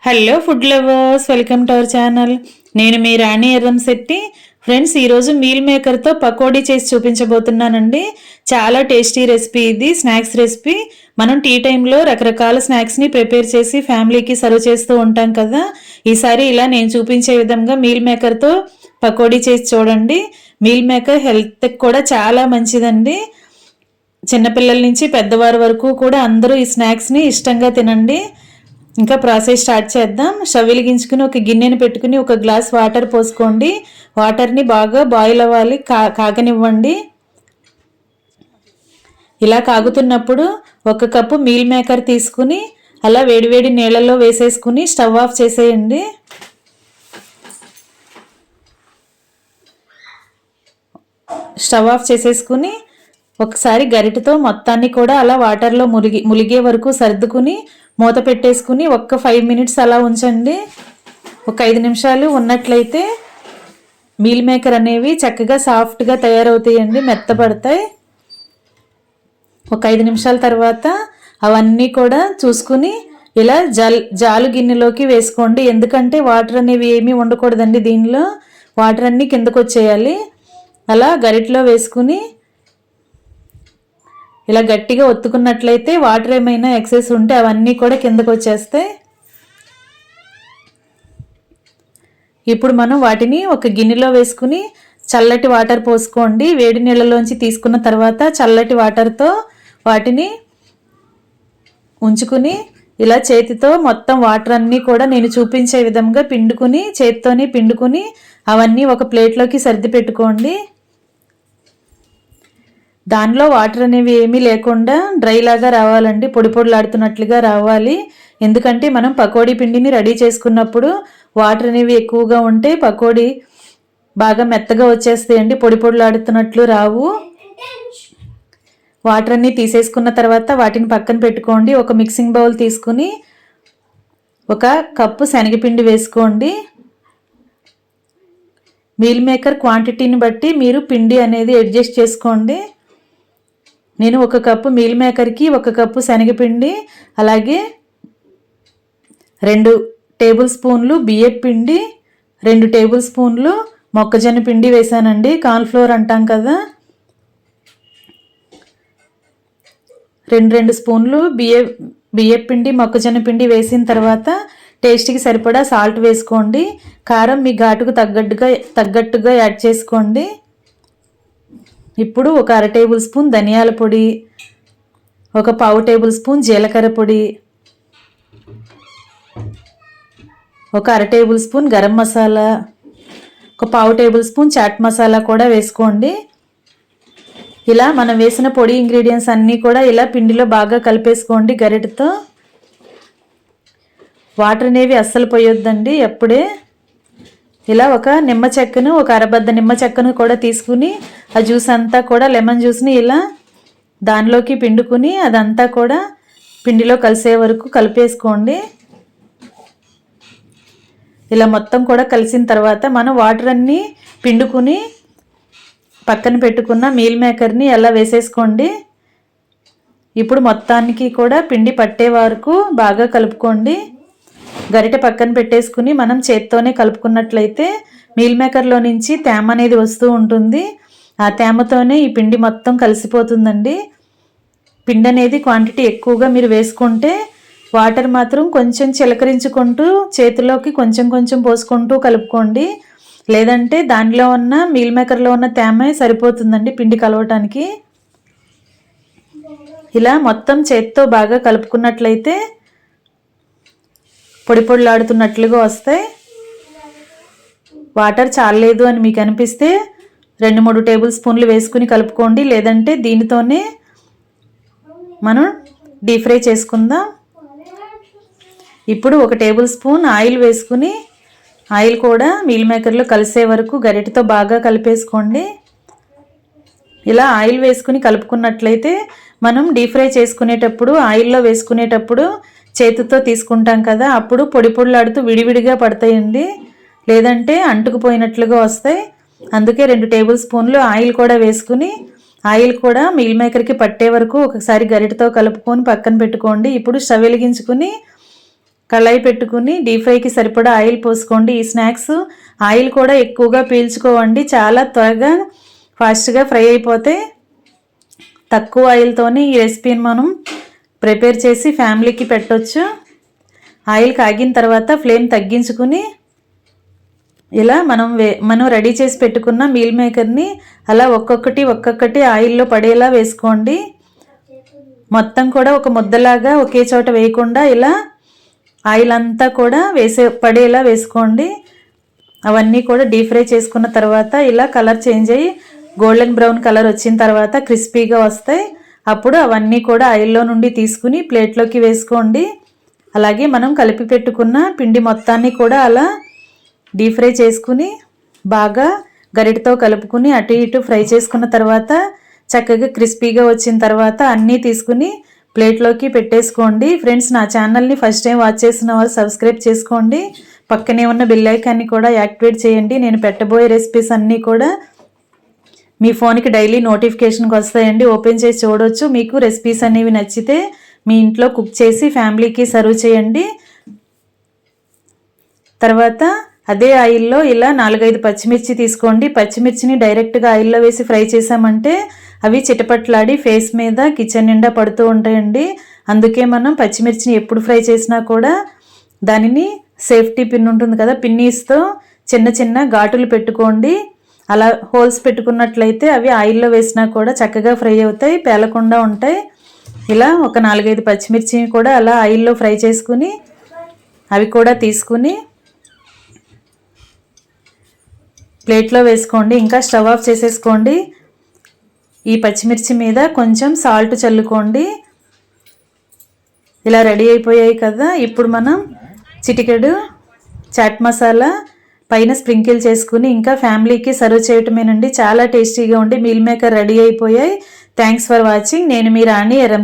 Hello food lovers, welcome to our channel. నేను మీ రాణి Erramsetti. Friends, ఈరోజు meal మేకర్తో pakodi చేసి చూపించబోతున్నానండి. చాలా టేస్టీ రెసిపీ ఇది, స్నాక్స్ రెసిపీ. మనం టీ టైంలో రకరకాల స్నాక్స్ని ప్రిపేర్ చేసి ఫ్యామిలీకి సర్వ్ చేస్తూ ఉంటాం కదా. ఈసారి ఇలా నేను చూపించే విధంగా మీల్ మేకర్తో పకోడీ చేసి చూడండి. మీల్ మేకర్ హెల్త్కి కూడా చాలా మంచిదండి. చిన్నపిల్లల నుంచి పెద్దవారి వరకు కూడా అందరూ ఈ స్నాక్స్ని ఇష్టంగా తినండి. ఇంకా ప్రాసెస్ స్టార్ట్ చేద్దాం. స్టవ్ వెలిగించుకుని ఒక గిన్నెని పెట్టుకుని ఒక గ్లాస్ వాటర్ పోసుకోండి. వాటర్ని బాగా బాయిల్ అవ్వాలి, కాగనివ్వండి. ఇలా కాగుతున్నప్పుడు ఒక కప్పు మీల్ మేకర్ తీసుకుని అలా వేడివేడి నీళ్ళల్లో వేసేసుకుని స్టవ్ ఆఫ్ చేసేయండి. స్టవ్ ఆఫ్ చేసేసుకుని ఒకసారి గరిటెతో మొత్తాన్ని కూడా అలా వాటర్లో ములిగే వరకు సర్దుకుని మూత పెట్టేసుకుని ఒక్క 5 మినిట్స్ అలా ఉంచండి. ఒక 5 నిమిషాలు ఉన్నట్లయితే మీల్ మేకర్ అనేవి చక్కగా సాఫ్ట్గా తయారవుతాయండి, మెత్తపడతాయి. ఒక 5 నిమిషాల తర్వాత అవన్నీ కూడా చూసుకుని ఇలా జాలు గిన్నెలోకి వేసుకోండి. ఎందుకంటే వాటర్ అనేవి ఏమీ ఉండకూడదండి, దీనిలో వాటర్ అన్నీ కిందకు వచ్చేయాలి. అలా గరిటెలో వేసుకుని ఇలా గట్టిగా ఒత్తుకున్నట్లయితే వాటర్ ఏమైనా ఎక్సెస్ ఉంటే అవన్నీ కూడా కిందకు వచ్చేస్తాయి. ఇప్పుడు మనం వాటిని ఒక గిన్నెలో వేసుకుని చల్లటి వాటర్ పోసుకోండి. వేడి నీళ్ళలోంచి తీసుకున్న తర్వాత చల్లటి వాటర్తో వాటిని ఉంచుకుని ఇలా చేతితో మొత్తం వాటర్ అన్నీ కూడా నేను చూపించే విధంగా చేతితోనే పిండుకుని అవన్నీ ఒక ప్లేట్లోకి సర్ది పెట్టుకోండి. దానిలో వాటర్ అనేవి ఏమీ లేకుండా డ్రై లాగా రావాలండి, పొడి పొడిలాడుతున్నట్లుగా రావాలి. ఎందుకంటే మనం పకోడీ పిండిని రెడీ చేసుకున్నప్పుడు వాటర్ అనేవి ఎక్కువగా ఉంటే పకోడీ బాగా మెత్తగా వచ్చేస్తాయండి, పొడి పొడిలాడుతున్నట్లు రావు. వాటర్ అన్నీ తీసేసుకున్న తర్వాత వాటిని పక్కన పెట్టుకోండి. ఒక మిక్సింగ్ బౌల్ తీసుకుని ఒక కప్పు శనగపిండి వేసుకోండి. మీల్ మేకర్ క్వాంటిటీని బట్టి మీరు పిండి అనేది అడ్జస్ట్ చేసుకోండి. నేను ఒక కప్పు మీల్ మేకర్కి ఒక కప్పు శనగపిండి, అలాగే 2 టేబుల్ స్పూన్లు బియ్యపు పిండి, 2 టేబుల్ స్పూన్లు మొక్కజొన్న పిండి వేసానండి. కార్న్ఫ్లోర్ అంటాం కదా. 2 స్పూన్లు బియ్యపు పిండి, మొక్కజొన్న పిండి వేసిన తర్వాత టేస్ట్కి సరిపడా సాల్ట్ వేసుకోండి. కారం మీ ఘాటుకు తగ్గట్టుగా యాడ్ చేసుకోండి. ఇప్పుడు ఒక 1/2 టేబుల్ స్పూన్ ధనియాల పొడి, ఒక 1/2 టేబుల్ స్పూన్ జీలకర్ర పొడి, ఒక 1/2 టేబుల్ స్పూన్ గరం మసాలా, ఒక 1/2 టేబుల్ స్పూన్ చాట్ మసాలా కూడా వేసుకోండి. ఇలా మనం వేసిన పొడి ఇంగ్రీడియంట్స్ అన్నీ కూడా ఇలా పిండిలో బాగా కలిపేసుకోండి గరిటెతో. వాటర్ అనేవి అస్సలు పోయొద్దండి ఎప్పుడే. ఇలా ఒక నిమ్మ చెక్కను, ఒక అరబద్ద నిమ్మ చెక్కను కూడా తీసుకుని ఆ జ్యూస్ అంతా కూడా, లెమన్ జ్యూస్ని ఇలా దానిలోకి పిండుకుని అదంతా కూడా పిండిలో కలిసే వరకు కలిపేసుకోండి. ఇలా మొత్తం కూడా కలిసిన తర్వాత మనం వాటర్ అన్నీ పిండుకుని పక్కన పెట్టుకున్న మీల్ మేకర్ని అలా వేసేసుకోండి. ఇప్పుడు మొత్తానికి కూడా పిండి పట్టే వరకు బాగా కలుపుకోండి. గరిటె పక్కన పెట్టేసుకుని మనం చేత్తోనే కలుపుకున్నట్లయితే మీల్ మేకర్లో నుంచి తేమ అనేది వస్తూ ఉంటుంది. ఆ తేమతోనే ఈ పిండి మొత్తం కలిసిపోతుందండి. పిండి అనేది క్వాంటిటీ ఎక్కువగా మీరు వేసుకుంటే వాటర్ మాత్రం కొంచెం చిలకరించుకుంటూ చేతిలోకి కొంచెం పోసుకుంటూ కలుపుకోండి. లేదంటే దానిలో ఉన్న మీల్ మేకర్లో ఉన్న తేమ సరిపోతుందండి పిండి కలవటానికి. ఇలా మొత్తం చేత్తో బాగా కలుపుకున్నట్లయితే పొడి పొడిలాడుతున్నట్లుగా వస్తాయి. వాటర్ చాలలేదు అని మీకు అనిపిస్తే 2-3 టేబుల్ స్పూన్లు వేసుకుని కలుపుకోండి. లేదంటే దీనితోనే మనం డీప్ ఫ్రై చేసుకుందాం. ఇప్పుడు 1 టేబుల్ స్పూన్ ఆయిల్ వేసుకుని ఆయిల్ కూడా మీల్ మేకర్లో కలిసే వరకు గరిటెతో బాగా కలిపేసుకోండి. ఇలా ఆయిల్ వేసుకుని కలుపుకున్నట్లయితే మనం డీప్ ఫ్రై చేసుకునేటప్పుడు ఆయిల్లో వేసుకునేటప్పుడు చేతితో తీసుకుంటాం కదా, అప్పుడు పొడి పొడిలాడుతూ విడివిడిగా పడతాయండి, లేదంటే అంటుకుపోయినట్లుగా వస్తాయి. అందుకే 2 టేబుల్ స్పూన్లు ఆయిల్ కూడా వేసుకుని ఆయిల్ కూడా మీల్ మేకర్కి పట్టే వరకు ఒకసారి గరిటెతో కలుపుకొని పక్కన పెట్టుకోండి. ఇప్పుడు స్టవ్ వెలిగించుకుని కళాయి పెట్టుకుని డీప్ ఫ్రైకి సరిపడా ఆయిల్ పోసుకోండి. ఈ స్నాక్స్ ఆయిల్ కూడా ఎక్కువగా పీల్చుకోవండి, చాలా త్వరగా ఫాస్ట్గా ఫ్రై అయిపోతాయి. తక్కువ ఆయిల్తోనే ఈ రెసిపీని మనం ప్రిపేర్ చేసి ఫ్యామిలీకి పెట్టొచ్చు. ఆయిల్ కాగిన తర్వాత ఫ్లేమ్ తగ్గించుకుని ఇలా మనం రెడీ చేసి పెట్టుకున్న మీల్ మేకర్ని అలా ఒక్కొక్కటి ఆయిల్లో పడేలా వేసుకోండి. మొత్తం కూడా ఒక ముద్దలాగా ఒకే చోట వేయకుండా ఇలా ఆయిల్ అంతా కూడా పడేలా వేసుకోండి. అవన్నీ కూడా డీప్ ఫ్రై చేసుకున్న తర్వాత ఇలా కలర్ చేంజ్ అయ్యి గోల్డెన్ బ్రౌన్ కలర్ వచ్చిన తర్వాత క్రిస్పీగా వస్తాయి. అప్పుడు అవన్నీ కూడా ఆయిల్లో నుండి తీసుకుని ప్లేట్లోకి వేసుకోండి. అలాగే మనం కలిపి పెట్టుకున్న పిండి మొత్తాన్ని కూడా అలా డీప్ ఫ్రై చేసుకుని బాగా గరిటతో కలుపుకుని అటు ఇటు ఫ్రై చేసుకున్న తర్వాత చక్కగా క్రిస్పీగా వచ్చిన తర్వాత అన్నీ తీసుకుని ప్లేట్లోకి పెట్టేసుకోండి. ఫ్రెండ్స్, నా ఛానల్ని ఫస్ట్ టైం వాచ్ చేసిన వాళ్ళు సబ్స్క్రైబ్ చేసుకోండి. పక్కనే ఉన్న బెల్ ఐకాన్ని కూడా యాక్టివేట్ చేయండి. నేను పెట్టబోయే రెసిపీస్ అన్నీ కూడా మీ ఫోన్కి డైలీ నోటిఫికేషన్కి వస్తాయండి. ఓపెన్ చేసి చూడవచ్చు. మీకు రెసిపీస్ అనేవి నచ్చితే మీ ఇంట్లో కుక్ చేసి ఫ్యామిలీకి సర్వ్ చేయండి. తర్వాత అదే ఆయిల్లో ఇలా 4-5 పచ్చిమిర్చి తీసుకోండి. పచ్చిమిర్చిని డైరెక్ట్గా ఆయిల్లో వేసి ఫ్రై చేసామంటే అవి చిటపట్లాడి ఫేస్ మీద కిచెన్ నిండా పడుతూ ఉంటాయండి. అందుకే మనం పచ్చిమిర్చిని ఎప్పుడు ఫ్రై చేసినా కూడా దానిని సేఫ్టీ పిన్ ఉంటుంది కదా, పిన్నీస్తో చిన్న చిన్న ఘాటులు పెట్టుకోండి. అలా హోల్స్ పెట్టుకున్నట్లయితే అవి ఆయిల్లో వేసినా కూడా చక్కగా ఫ్రై అవుతాయి, పేలకుండా ఉంటాయి. ఇలా ఒక 4-5 పచ్చిమిర్చిని కూడా అలా ఆయిల్లో ఫ్రై చేసుకుని అవి కూడా తీసుకుని ప్లేట్లో వేసుకోండి. ఇంకా స్టవ్ ఆఫ్ చేసేసుకోండి. ఈ పచ్చిమిర్చి మీద కొంచెం సాల్ట్ చల్లుకోండి. ఇలా రెడీ అయిపోయాయి కదా. ఇప్పుడు మనం చిటికెడు చాట్ మసాలా పైన స్ప్రింకిల్ చేసుకుని ఇంకా ఫ్యామిలీకి సర్వ్ చేయటమేనండి. చాలా టేస్టీగా ఉండి మీల్ మేకర్ రెడీ అయిపోయాయి. Thanks for watching. నేను మీ రాణి ఎరం.